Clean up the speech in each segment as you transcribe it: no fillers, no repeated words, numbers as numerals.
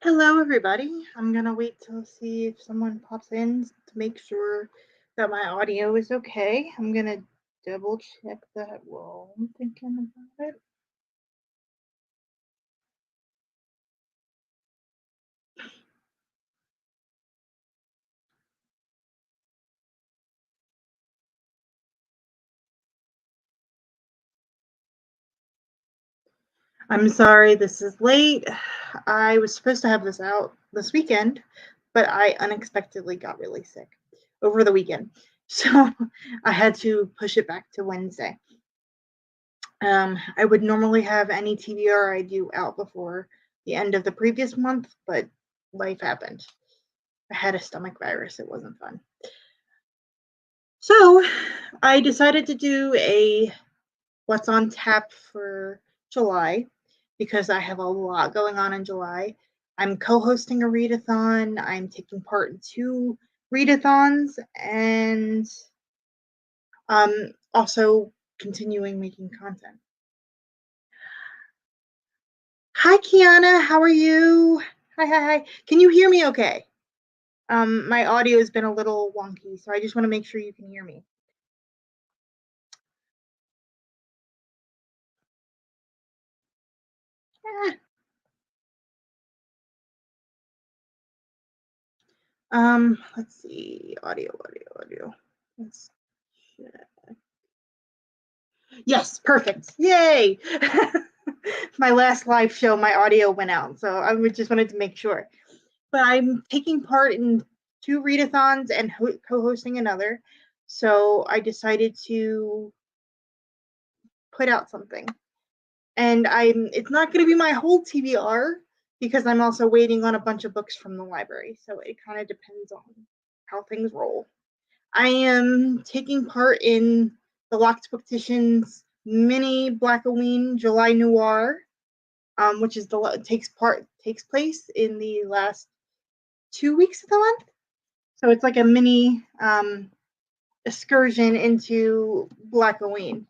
Hello, everybody. I'm gonna wait to see if someone pops in to make sure that my audio is okay. I'm gonna double check that while I'm thinking about it. I'm sorry this is late. I was supposed to have this out this weekend, but I unexpectedly got really sick over the weekend. So I had to push it back to Wednesday. I would normally have any TBR I do out before the end of the previous month, but life happened. I had a stomach virus. It wasn't fun. So I decided to do a what's on tap for July because I have a lot going on in July. I'm co-hosting a readathon. I'm taking part in 2 readathons and also continuing making content. Hi, Kiana. How are you? Hi. Can you hear me okay? My audio has been a little wonky, so I just want to make sure you can hear me. Let's see. Audio. Let's check. Yes, perfect. Yay! My last live show, my audio went out, so I just wanted to make sure. But I'm taking part in 2 readathons and co-hosting another, so I decided to put out something. And it's not going to be my whole TBR because I'm also waiting on a bunch of books from the library, so it kind of depends on how things roll. I am taking part in the Locked Booktition's mini Blackoween July Noir, which is takes place in the last 2 weeks of the month. So it's like a mini excursion into Blackoween.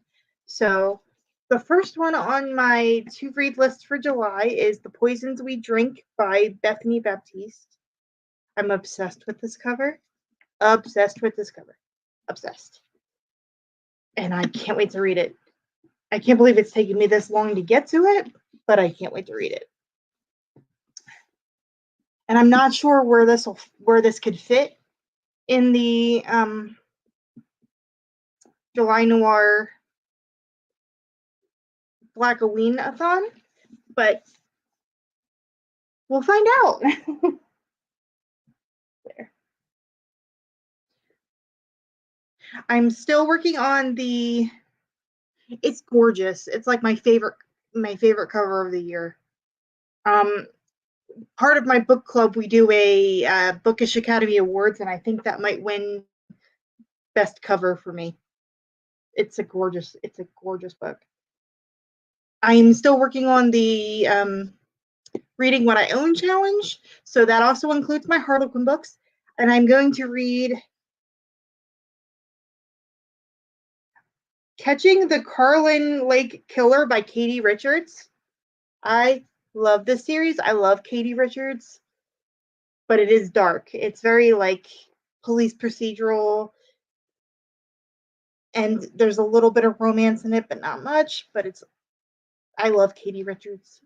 So the first one on my to read list for July is The Poisons We Drink by Bethany Baptiste. I'm obsessed with this cover. Obsessed. And I can't wait to read it. I can't believe it's taken me this long to get to it, but I can't wait to read it. And I'm not sure where this could fit in the July Noir Blackoween-a-thon, but we'll find out. There. I'm still working on the. It's gorgeous. It's like my favorite cover of the year. Part of my book club, we do a Bookish Academy Awards, and I think that might win best cover for me. It's a gorgeous book. I'm still working on the reading what I own challenge, so that also includes my Harlequin books, and I'm going to read Catching the Carlin Lake Killer by Katie Richards. I love this series. I love Katie Richards, but it is dark. It's very like police procedural, and there's a little bit of romance in it, but not much. But I love Katie Richards.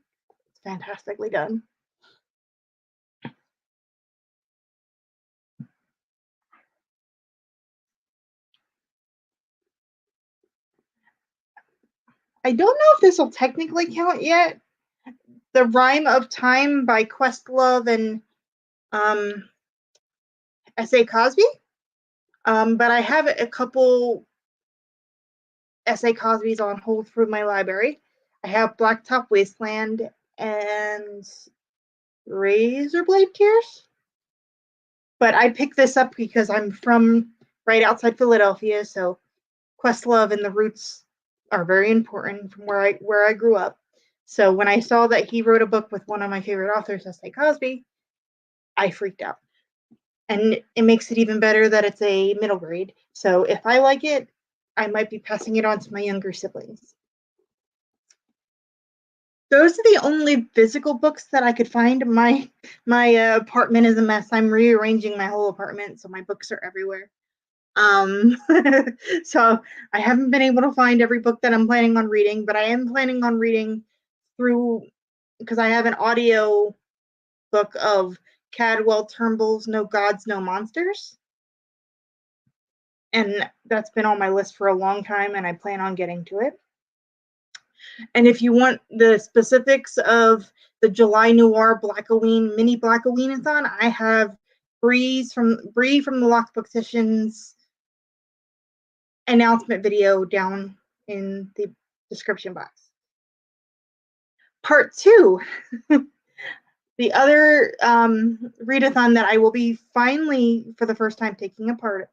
It's fantastically done. I don't know if this will technically count yet. The Rime of Time by Questlove and S.A. Cosby. But I have a couple S.A. Cosby's on hold through my library. I have Blacktop Wasteland and Razorblade Tears. But I picked this up because I'm from right outside Philadelphia, so Questlove and the roots are very important from where I grew up. So when I saw that he wrote a book with one of my favorite authors, S.A. Cosby, I freaked out. And it makes it even better that it's a middle grade. So if I like it, I might be passing it on to my younger siblings. those are the only physical books that I could find. My apartment is a mess. I'm rearranging my whole apartment, so my books are everywhere. So I haven't been able to find every book that I'm planning on reading, but I am planning on reading through, because I have an audio book of Cadwell Turnbull's No Gods, No Monsters. And that's been on my list for a long time, and I plan on getting to it. And if you want the specifics of the July Noir Blackoween mini Blackoweenathon, I have Bree from the Locked Book Sessions announcement video down in the description box. Part 2, the other readathon that I will be finally, for the first time, taking part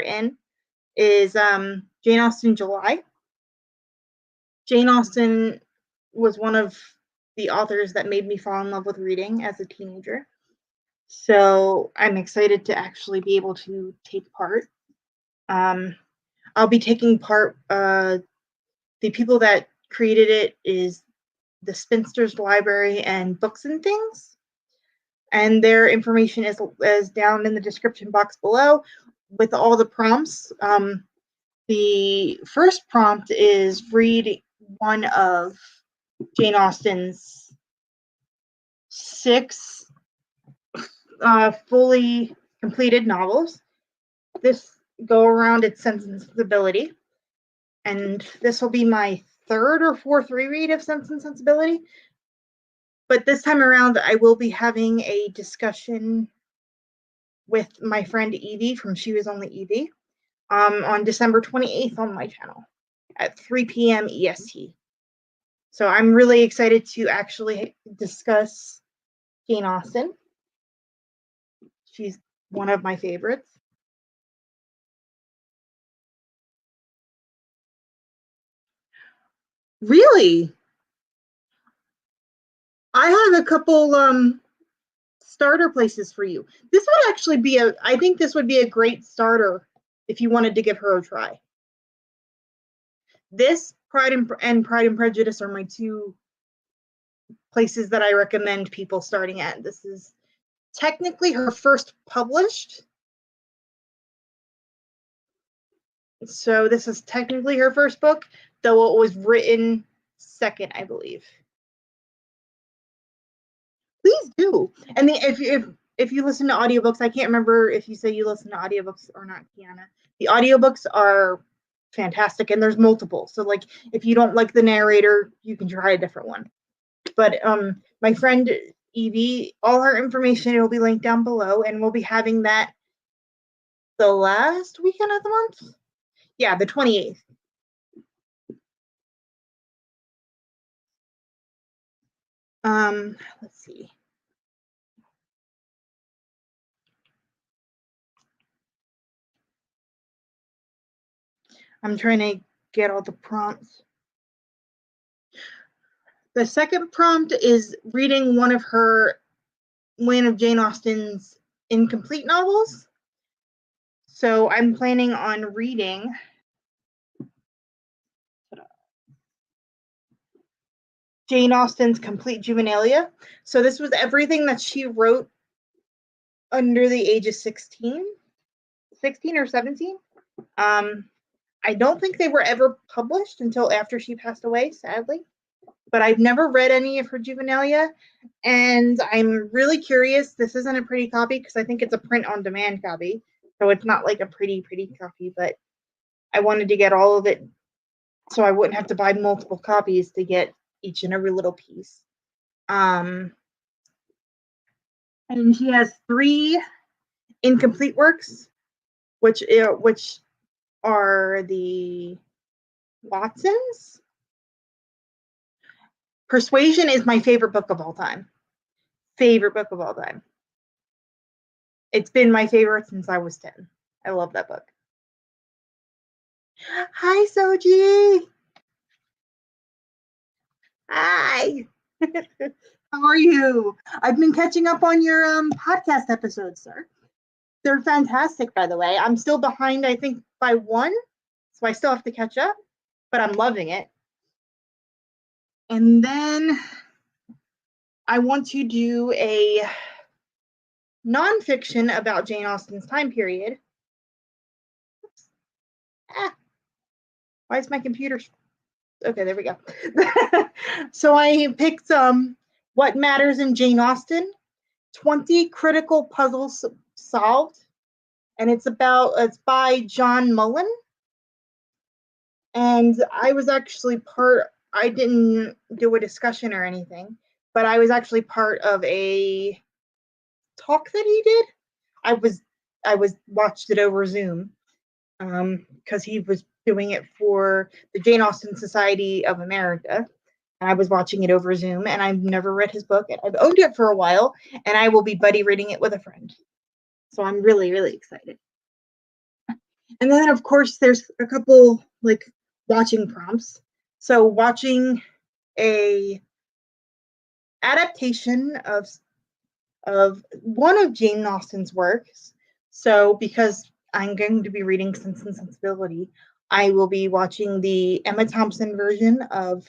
in is Jane Austen July. Jane Austen was one of the authors that made me fall in love with reading as a teenager. So I'm excited to actually be able to take part. I'll be taking part. The people that created it is the Spinsters Library and Books and Things. And their information is down in the description box below with all the prompts. The first prompt is read one of Jane Austen's 6 fully completed novels. This go around its Sense and Sensibility, and this will be my 3rd or 4th reread of Sense and Sensibility. But this time around, I will be having a discussion with my friend Evie from She Was Only Evie on December 28th on my channel at 3 p.m. EST. So I'm really excited to actually discuss Jane Austen. She's one of my favorites. Really? I have a couple starter places for you. This would actually be I think this would be a great starter if you wanted to give her a try. This, Pride and Prejudice are my 2 places that I recommend people starting at. This is technically her first published. So this is technically her first book, though it was written second, I believe. Please do. And if you listen to audiobooks, I can't remember if you say you listen to audiobooks or not, Kiana. The audiobooks are fantastic, and there's multiple. So like if you don't like the narrator, you can try a different one. But my friend Evie, all her information will be linked down below, and we'll be having that the last weekend of the month. Yeah, the 28th. Let's see. I'm trying to get all the prompts. The second prompt is reading one of Jane Austen's incomplete novels. So I'm planning on reading Jane Austen's Complete Juvenilia. So this was everything that she wrote under the age of 16 or 17. I don't think they were ever published until after she passed away, sadly. But I've never read any of her juvenilia, and I'm really curious. This isn't a pretty copy because I think it's a print-on-demand copy, so it's not like a pretty copy, but I wanted to get all of it so I wouldn't have to buy multiple copies to get each and every little piece. And she has 3 incomplete works, which are the Watsons. Persuasion is my favorite book of all time. It's been my favorite since I was 10. I love that book. Hi, Soji. Hi. How are you? I've been catching up on your podcast episodes, sir. They're fantastic, by the way. I'm still behind, I think, by 1, so I still have to catch up, but I'm loving it. And then I want to do a nonfiction about Jane Austen's time period. Ah, why is my computer? Okay, there we go. So I picked What Matters in Jane Austen, 20 Critical Puzzles Solved, and it's by John Mullen. And I was actually I didn't do a discussion or anything, but I was actually part of a talk that he did. I was watched it over Zoom because he was doing it for the Jane Austen Society of America. And I was watching it over Zoom, and I've never read his book. And I've owned it for a while, and I will be buddy reading it with a friend. So I'm really, really excited. And then, of course, there's a couple like watching prompts. So watching a adaptation of one of Jane Austen's works. So because I'm going to be reading Sense and Sensibility, I will be watching the Emma Thompson version of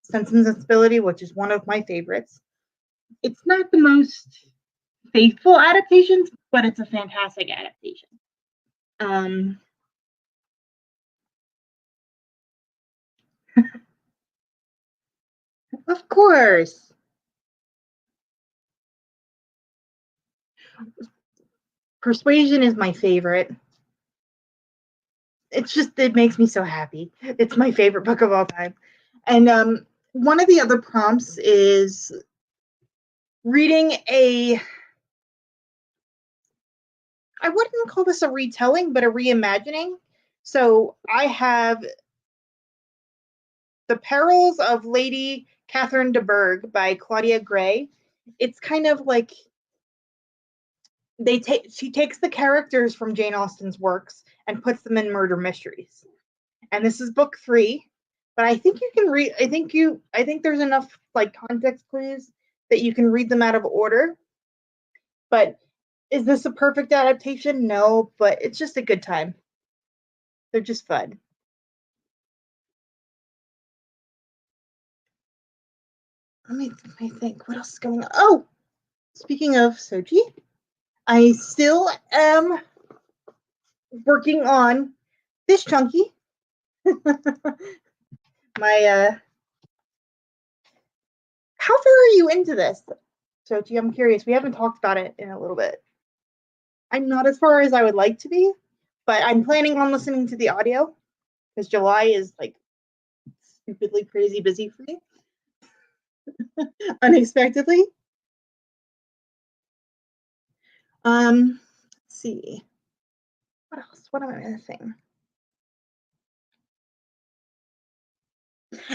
Sense and Sensibility, which is one of my favorites. It's not the most faithful adaptations, but it's a fantastic adaptation. Of course. Persuasion is my favorite. It makes me so happy. It's my favorite book of all time. And one of the other prompts is reading I wouldn't call this a retelling, but a reimagining. So I have The Perils of Lady Catherine de Bourgh by Claudia Gray. It's kind of like she takes the characters from Jane Austen's works and puts them in murder mysteries. And this is book 3, but I think you can read I think there's enough like context clues that you can read them out of order. But is this a perfect adaptation? No, but it's just a good time. They're just fun. Let me think. What else is going on? Oh, speaking of Soji, I still am working on Fish Chunky. My how far are you into this, Soji? I'm curious. We haven't talked about it in a little bit. I'm not as far as I would like to be, but I'm planning on listening to the audio because July is like stupidly crazy busy for me unexpectedly. Let's see. What else? What am I missing?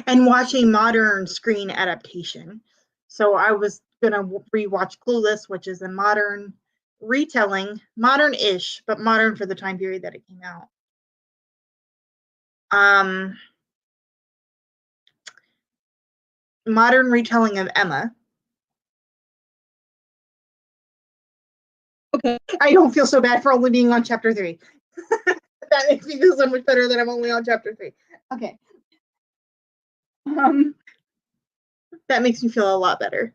And watching modern screen adaptation. So I was gonna rewatch Clueless, which is a modern retelling, modern-ish, but modern for the time period that it came out. Modern retelling of Emma. Okay, I don't feel so bad for only being on chapter 3. That makes me feel so much better that I'm only on chapter 3. Okay. That makes me feel a lot better.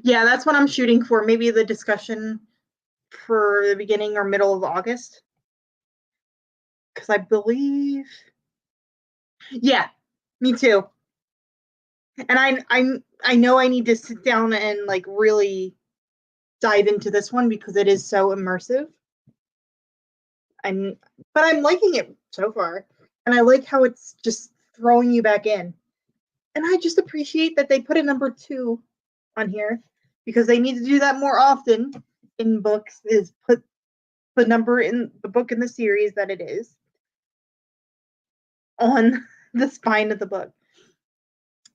Yeah, that's what I'm shooting for. Maybe the discussion for the beginning or middle of August. Because I believe. Yeah, me too. And I know I need to sit down and like really dive into this one because it is so immersive. And but I'm liking it so far. And I like how it's just throwing you back in. And I just appreciate that they put a number 2 on here because they need to do that more often in books, is put the number in the book in the series that it is on the spine of the book.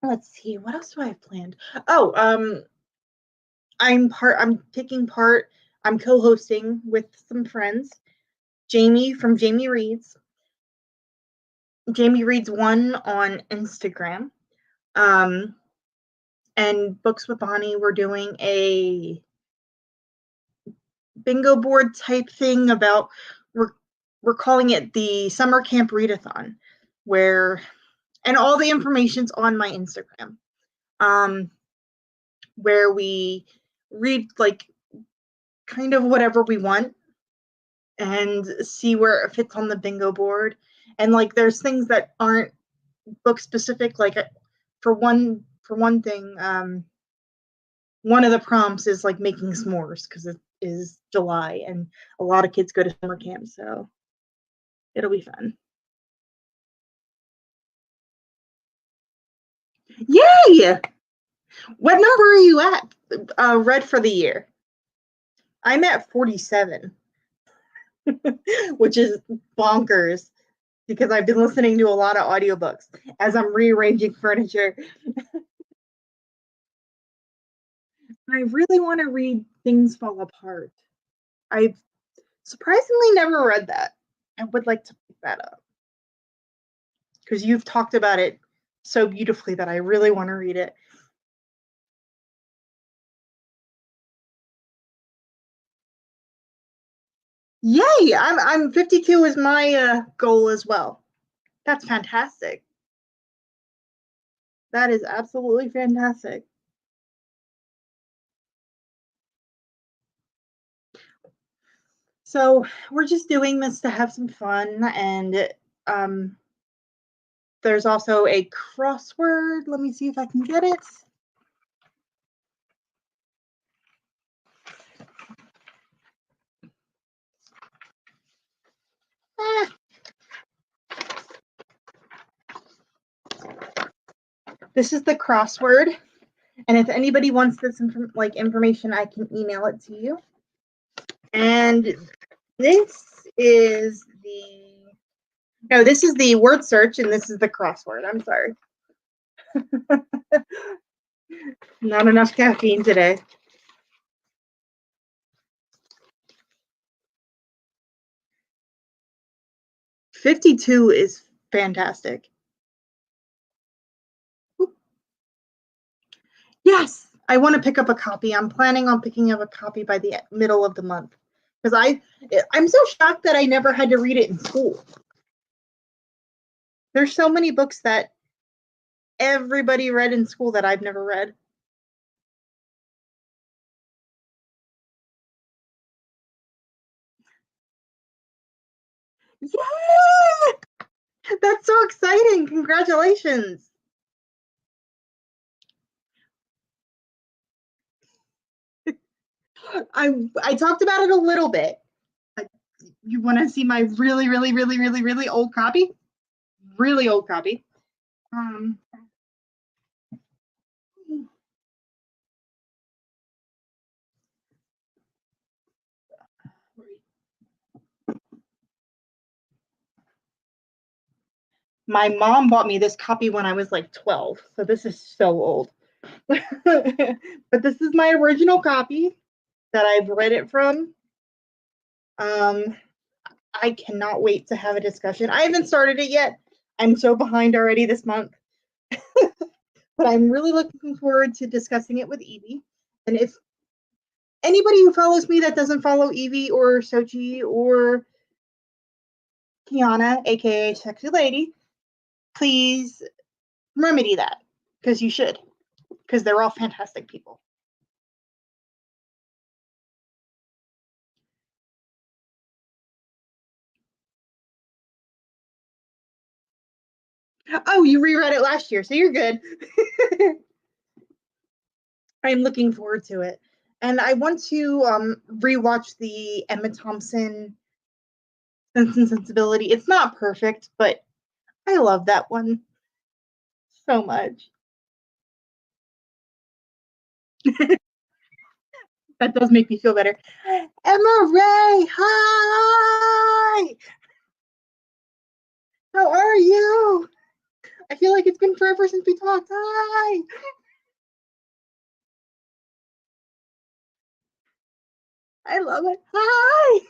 Let's see, what else do I have planned? Oh, I'm taking part, I'm co-hosting with some friends. Jamie from Jamie Reads. Jamie Reads 1 on Instagram. and Books with Bonnie, we're doing a bingo board type thing about we're calling it the summer camp readathon, where and all the information's on my Instagram, where we read like kind of whatever we want and see where it fits on the bingo board. And like there's things that aren't book specific, like for one thing, one of the prompts is like making s'mores because it is July and a lot of kids go to summer camp, so it'll be fun. Yay! What number are you at? Read for the year. I'm at 47, which is bonkers because I've been listening to a lot of audiobooks as I'm rearranging furniture. I really want to read Things Fall Apart. I've surprisingly never read that. I would like to pick that up because you've talked about it so beautifully that I really want to read it. Yay! I'm 52 is my goal as well. That's fantastic. That is absolutely fantastic. So we're just doing this to have some fun, and um, there's also a crossword. Let me see if I can get it. Ah. This is the crossword, and if anybody wants this information, I can email it to you. And this is the word search, and this is the crossword. I'm sorry. Not enough caffeine today. 52 is fantastic. Yes, I want to pick up a copy. I'm planning on picking up a copy by the middle of the month because I'm so shocked that I never had to read it in school. There's so many books that everybody read in school that I've never read. Yay! That's so exciting. Congratulations. I talked about it a little bit. You want to see my really, really, really, really, really old copy? Really old copy. Um, my mom bought me this copy when I was like 12, so this is so old. But this is my original copy that I've read it from. Um, I cannot wait to have a discussion. I haven't started it yet. I'm so behind already this month, but I'm really looking forward to discussing it with Evie. And if anybody who follows me that doesn't follow Evie or Sochi or Kiana, aka Sexy Lady, please remedy that because you should, because they're all fantastic people. Oh, you reread it last year, so you're good. I'm looking forward to it. And I want to rewatch the Emma Thompson Sense and Sensibility. It's not perfect, but I love that one so much. That does make me feel better. Emma Ray, hi! How are you? I feel like it's been forever since we talked. Hi! I love it. Hi!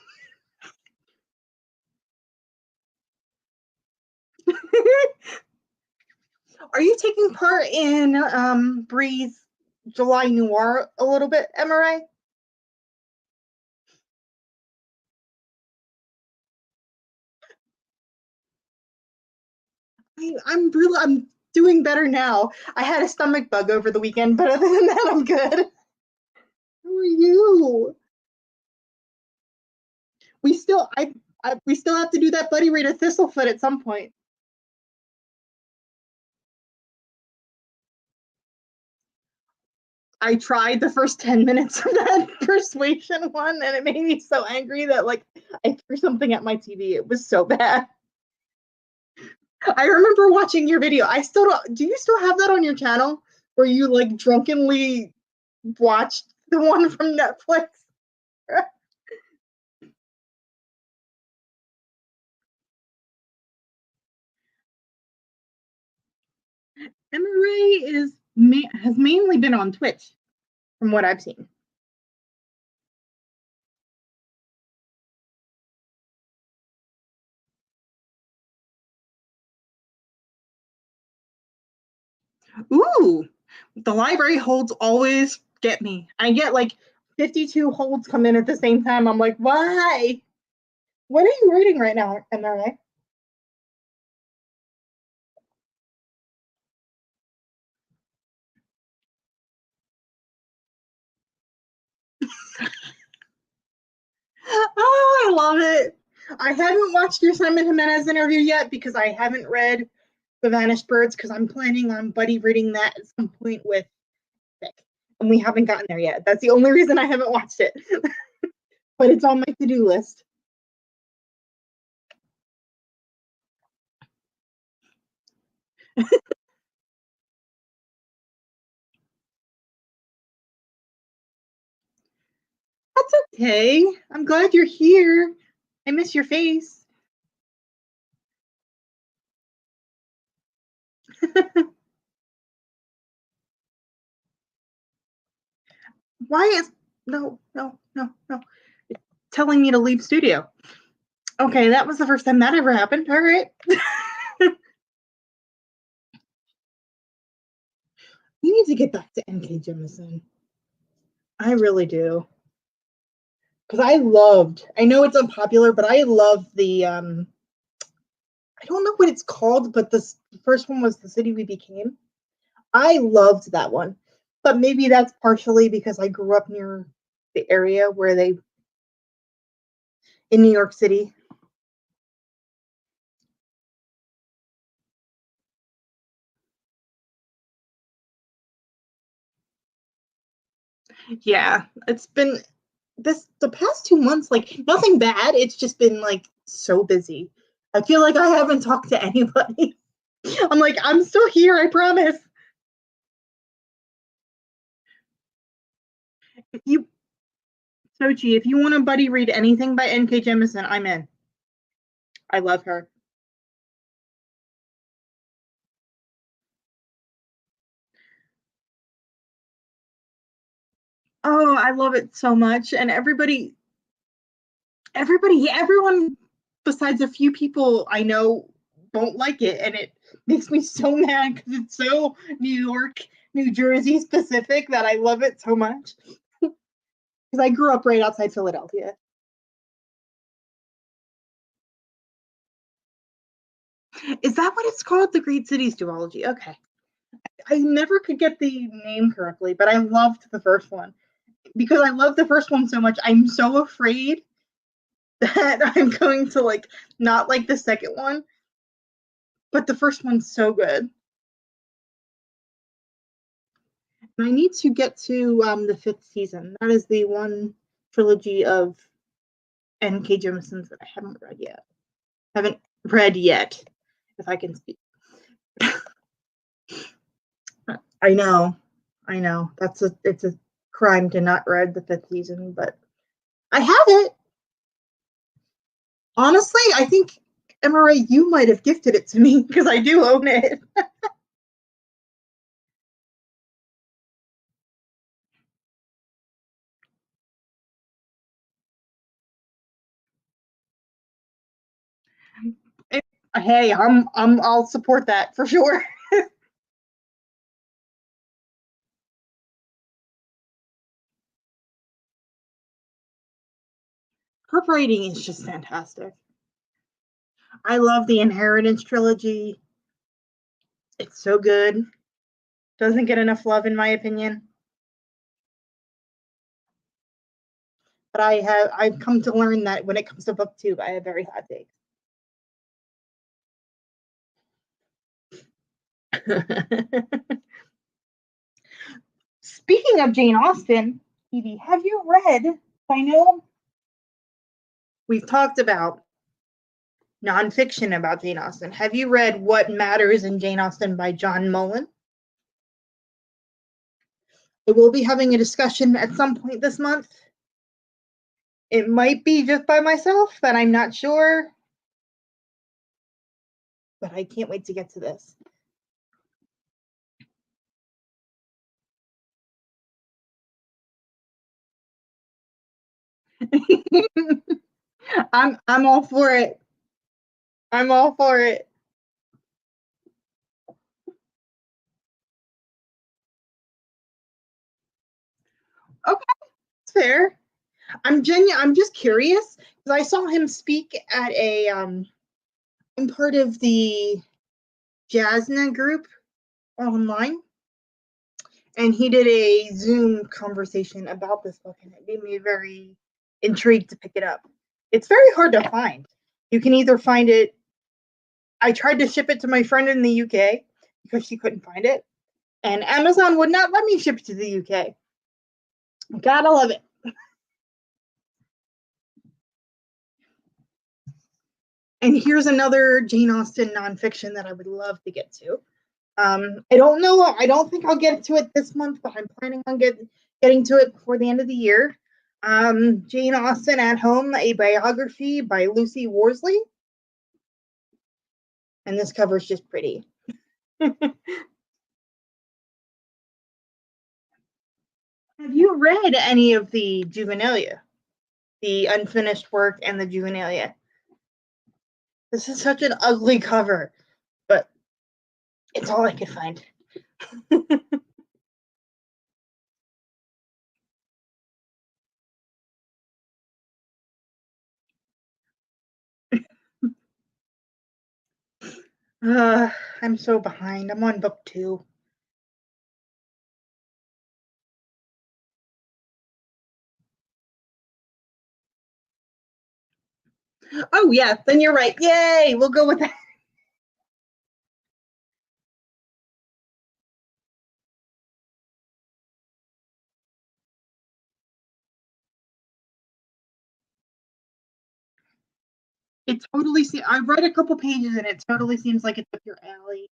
Are you taking part in Bree's July noir a little bit, Emma. I'm doing better now. I had a stomach bug over the weekend, but other than that, I'm good. How are you? We still we still have to do that buddy read of Thistlefoot at some point. I tried the first 10 minutes of that persuasion one, and it made me so angry that like I threw something at my TV. It was so bad. I remember watching your video. I still don't. Do you still have that on your channel where you like drunkenly watched the one from Netflix? Emma Ray has mainly been on Twitch, from what I've seen. Ooh, the library holds always get me. I get like 52 holds come in at the same time. I'm like, why? What are you reading right now, Emma Ray? Oh, I love it. I haven't watched your Simon Jimenez interview yet because I haven't read The Vanished Birds because I'm planning on buddy reading that at some point with Vic. And we haven't gotten there yet. That's the only reason I haven't watched it. But it's on my to-do list. That's okay. I'm glad you're here. I miss your face. Why is no telling me to leave studio? Okay, that was the first time that ever happened. All right. We need to get back to N.K. Jemisin. I really do. Because I know it's unpopular, but I love the I don't know what it's called, but the first one was The City We Became. I loved that one. But maybe that's partially because I grew up near the area where they in New York City. Yeah, it's been the past 2 months, like nothing bad. It's just been like so busy. I feel like I haven't talked to anybody. I'm like, I'm still here, I promise. If you Sochi, if you want to buddy read anything by N.K. Jemisin, I'm in. I love her. Oh, I love it so much. And everyone besides a few people I know don't like it. And it makes me so mad because it's so New York, New Jersey specific that I love it so much. Because I grew up right outside Philadelphia. Is that what it's called? The Great Cities duology. Okay. I never could get the name correctly, but I loved the first one. Because I love the first one so much, I'm so afraid that I'm going to like not like the second one. But the first one's so good. And I need to get to the fifth season. That is the one trilogy of N.K. Jemison's that I haven't read yet. Haven't read yet, if I can speak. I know, I know. It's a crime to not read the fifth season, but I have it. Honestly, I think Emma, you might have gifted it to me because I do own it. it hey, I'll support that for sure. Her writing is just fantastic. I love the Inheritance trilogy. It's so good. Doesn't get enough love, in my opinion. But I've come to learn that when it comes to booktube, I have very hot takes. Speaking of Jane Austen, Evie, have you read? I know we've talked about nonfiction about Jane Austen. Have you read What Matters in Jane Austen by John Mullen? I will be having a discussion at some point this month. It might be just by myself, but I'm not sure. But I can't wait to get to this. I'm all for it. I'm all for it. Okay, that's fair. I'm just curious because I saw him speak at a I'm part of the Jasna group online, and he did a Zoom conversation about this book, and it made me very intrigued to pick it up. It's very hard to find. You can either find it. I tried to ship it to my friend in the UK because she couldn't find it, and Amazon would not let me ship it to the UK. Gotta love it. And here's another Jane Austen nonfiction that I would love to get to. I don't know. I don't think I'll get to it this month, but I'm planning on getting to it before the end of the year. Jane Austen at Home, a biography by Lucy Worsley. And this cover is just pretty. Have you read any of the juvenilia? The unfinished work and the juvenilia? This is such an ugly cover, but it's all I could find. I'm so behind. I'm on book 2. Oh yeah, then you're right. Yay! We'll go with that. It totally I've read a couple pages and it totally seems like it's up your alley.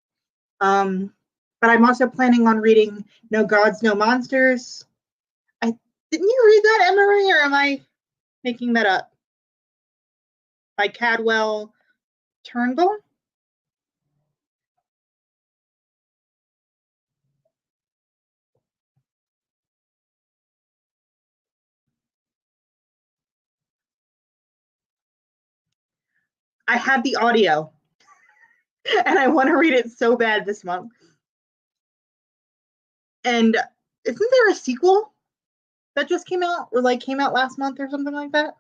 But I'm also planning on reading No Gods, No Monsters. I didn't you read that, Emery, or am I making that up? By Cadwell Turnbull? I have the audio and I want to read it so bad this month. And isn't there a sequel that just came out or like came out last month or something like that?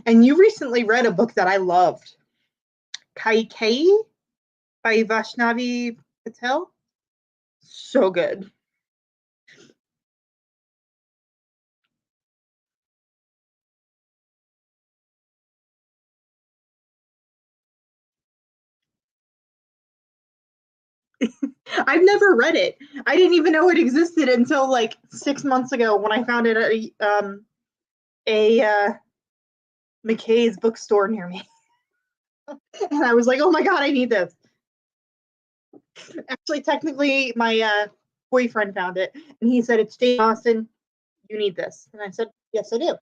And you recently read a book that I loved, Kaikei by Vaishnavi Patel. So good. I've never read it. I didn't even know it existed until like 6 months ago when I found it at a McKay's bookstore near me. And I was like, oh my God, I need this. Actually, technically, my boyfriend found it and he said, it's Jane Austen. You need this. And I said, yes, I do.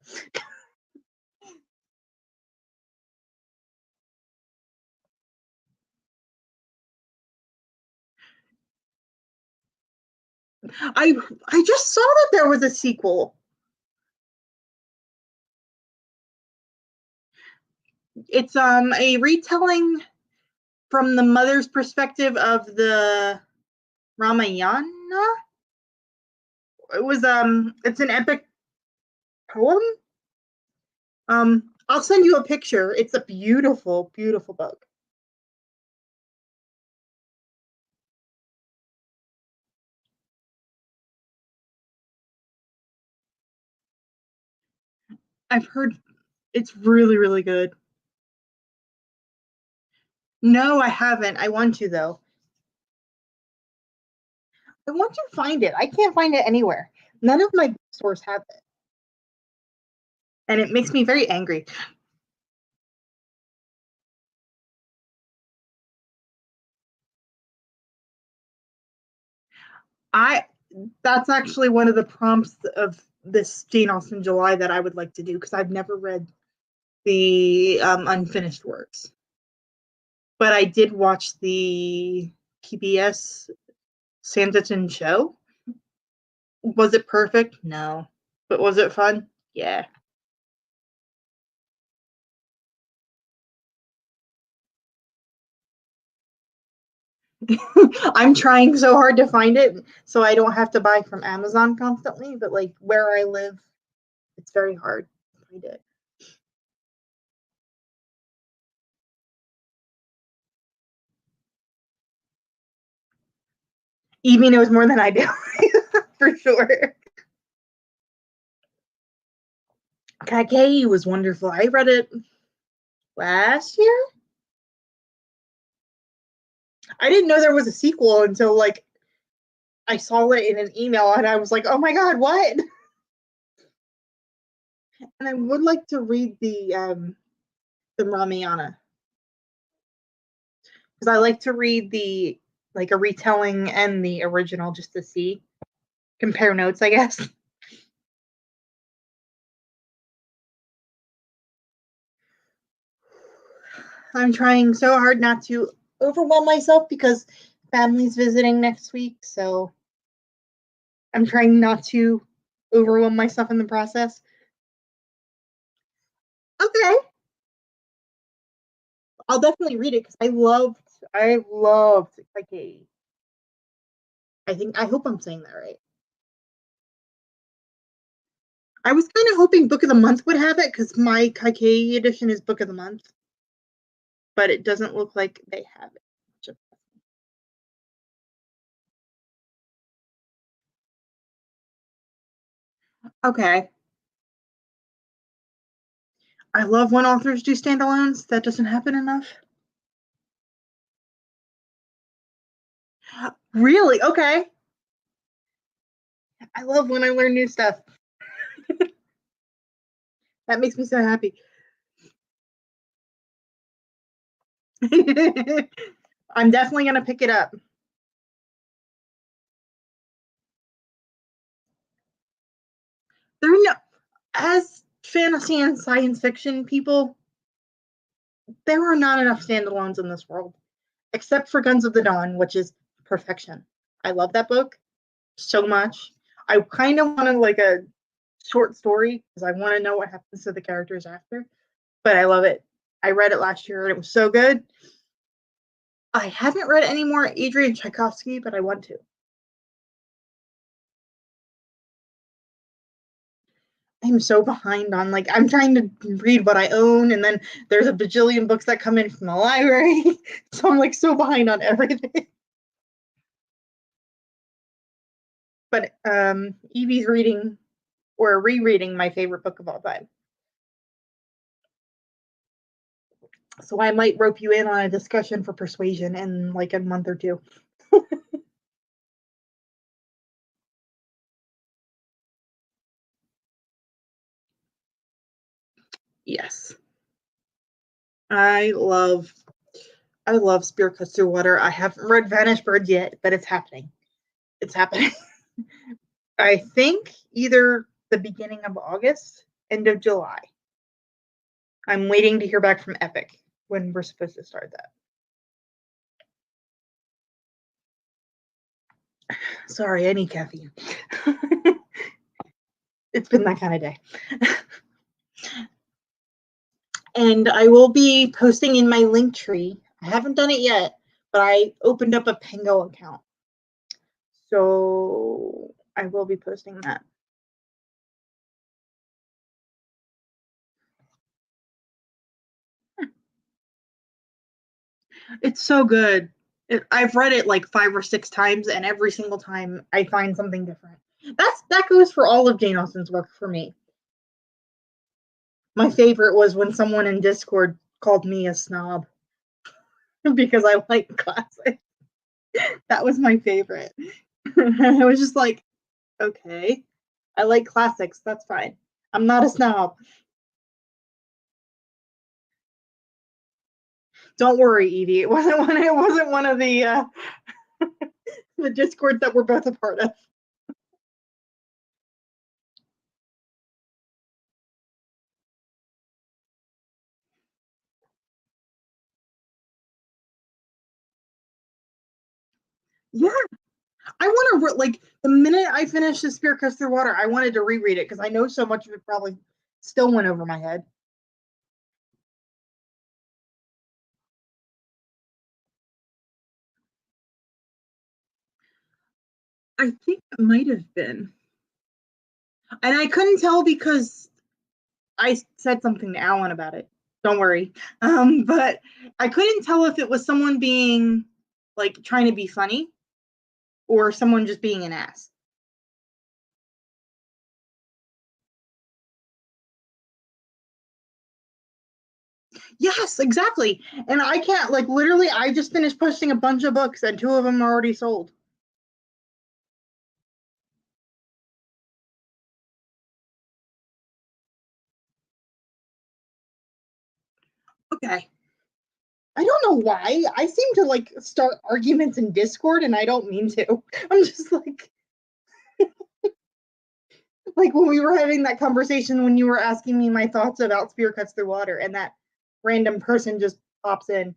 I just saw that there was a sequel. It's a retelling from the mother's perspective of the Ramayana. It was it's an epic poem. I'll send you a picture. It's a beautiful, beautiful book. I've heard it's really, really good. No, I haven't. I want to though. I want to find it. I can't find it anywhere. None of my stores have it. And it makes me very angry. I That's actually one of the prompts of this Jane Austen July that I would like to do because I've never read the unfinished works. But I did watch the PBS Sanditon show. Was it perfect? No. But was it fun? Yeah. I'm trying so hard to find it so I don't have to buy from Amazon constantly, but like where I live, it's very hard to find it. Evie knows more than I do, for sure. Kakei was wonderful. I read it last year. I didn't know there was a sequel until like I saw it in an email and I was like, oh my god, what? And I would like to read the Ramayana because I like to read the like a retelling and the original just to see compare notes, I guess. I'm trying so hard not to overwhelm myself because family's visiting next week, so I'm trying not to overwhelm myself in the process. Okay, I'll definitely read it because I loved Kakei. I hope I'm saying that right. I was kind of hoping Book of the Month would have it because my Kakei edition is Book of the Month, but it doesn't look like they have it. Okay. I love when authors do standalones. That doesn't happen enough. Really? Okay. I love when I learn new stuff. That makes me so happy. I'm definitely going to pick it up. There are no, as fantasy and science fiction people, there are not enough standalones in this world, except for Guns of the Dawn, which is perfection. I love that book so much. I kind of wanted like a short story because I want to know what happens to the characters after, but I love it. I read it last year and it was so good. I haven't read any more Adrian Tchaikovsky, but I want to. I'm so behind on like I'm trying to read what I own, and then there's a bajillion books that come in from the library, so I'm like so behind on everything. But Evie's reading or rereading my favorite book of all time, so I might rope you in on a discussion for Persuasion in like a month or two. Yes, I love I love Spirit Cuts Through Water. I haven't read Vanished Birds yet, but it's happening. It's happening. I think either the beginning of August, end of July. I'm waiting to hear back from Epic when we're supposed to start that. Sorry, I need caffeine. It's been that kind of day. And I will be posting in my link tree. I haven't done it yet, but I opened up a Pango account. So I will be posting that. It's so good. I've read it like 5 or 6 times, and every single time I find something different. That goes for all of Jane Austen's work for me. My favorite was when someone in Discord called me a snob because I like classics. That was my favorite. I was just like, okay, I like classics. That's fine. I'm not a snob. Don't worry, Evie. It wasn't one of the discords that we're both a part of. Yeah, I want to like the minute I finished the Spear Cuts Through Water, I wanted to reread it because I know so much of it probably still went over my head. I think it might have been, and I couldn't tell because I said something to Alan about it. Don't worry, but I couldn't tell if it was someone being like trying to be funny or someone just being an ass. Yes, exactly. And I can't like literally. I just finished posting a bunch of books, and 2 of them are already sold. Okay. I don't know why. I seem to like start arguments in Discord, and I don't mean to. I'm just like when we were having that conversation when you were asking me my thoughts about Spear Cuts Through Water, and that random person just pops in.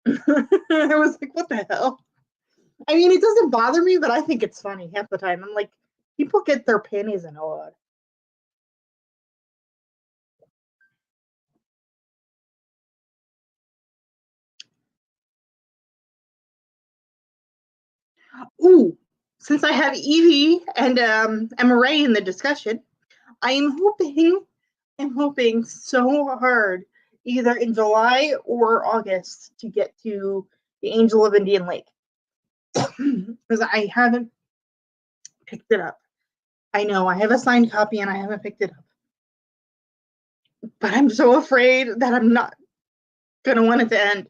I was like, what the hell? I mean, it doesn't bother me, but I think it's funny half the time. I'm like, people get their panties in a wad. Ooh, since I have Evie and Emma Ray in the discussion, I am hoping so hard, either in July or August, to get to the Angel of Indian Lake because I haven't picked it up. I know I have a signed copy and I haven't picked it up, but I'm so afraid that I'm not gonna want it to end,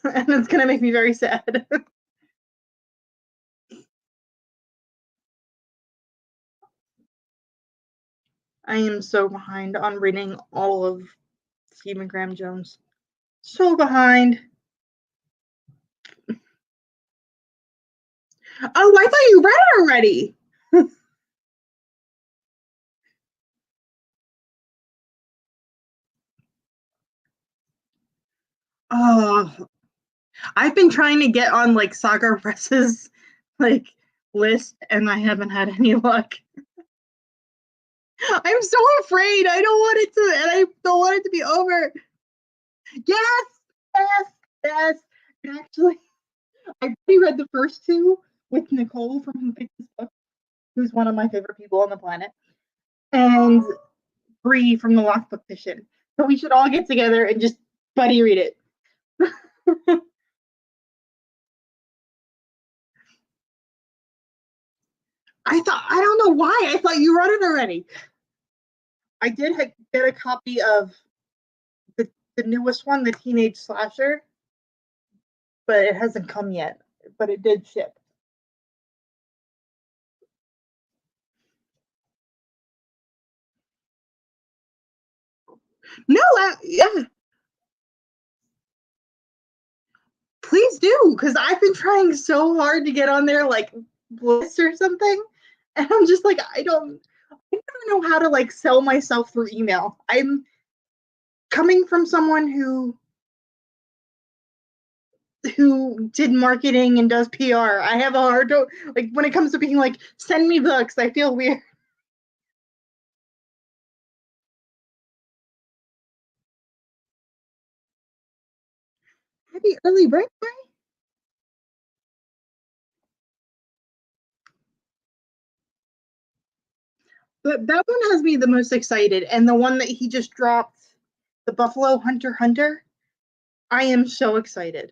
and it's gonna make me very sad. I am so behind on reading all of Stephen Graham Jones. So behind. Oh, I thought you read it already. Oh, I've been trying to get on like Saga Press's like list, and I haven't had any luck. I'm so afraid. I don't want it to, and I don't want it to be over. Yes, yes, yes. And actually, I already read the first two with Nicole from Who Picked This Book, who's one of my favorite people on the planet, and Bree from the Lockbook Edition. So we should all get together and just buddy read it. I don't know why. I thought you read it already. I did get a copy of the newest one, the Teenage Slasher, but it hasn't come yet. But it did ship. No, yeah, please do, because I've been trying so hard to get on there, like Bliss or something, and I'm just like, I don't know how to like sell myself through email. I'm coming from someone who did marketing and does PR. I have a hard time, like when it comes to being like, send me books. I feel weird. Happy early birthday. But that one has me the most excited. And the one that he just dropped, the Buffalo Hunter Hunter, I am so excited.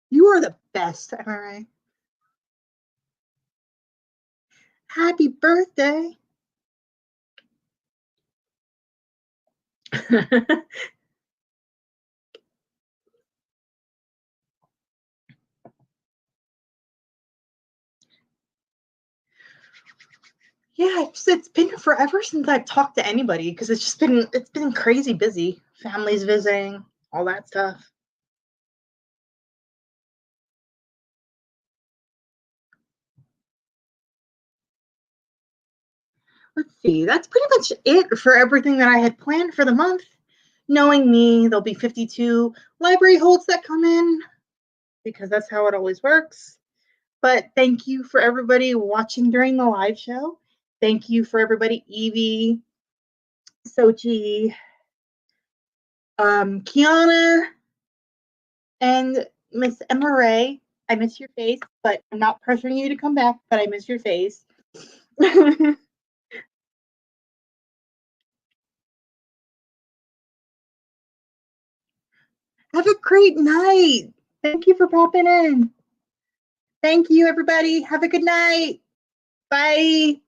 You are the best. Am I right? Happy birthday. Yeah, it's been forever since I've talked to anybody because it's been crazy busy. Families visiting, all that stuff. Let's see. That's pretty much it for everything that I had planned for the month. Knowing me, there'll be 52 library holds that come in because that's how it always works. But thank you for everybody watching during the live show. Thank you for everybody, Evie, Sochi, Kiana, and Miss Emma Ray. I miss your face, but I'm not pressuring you to come back, but I miss your face. Have a great night. Thank you for popping in. Thank you, everybody. Have a good night. Bye.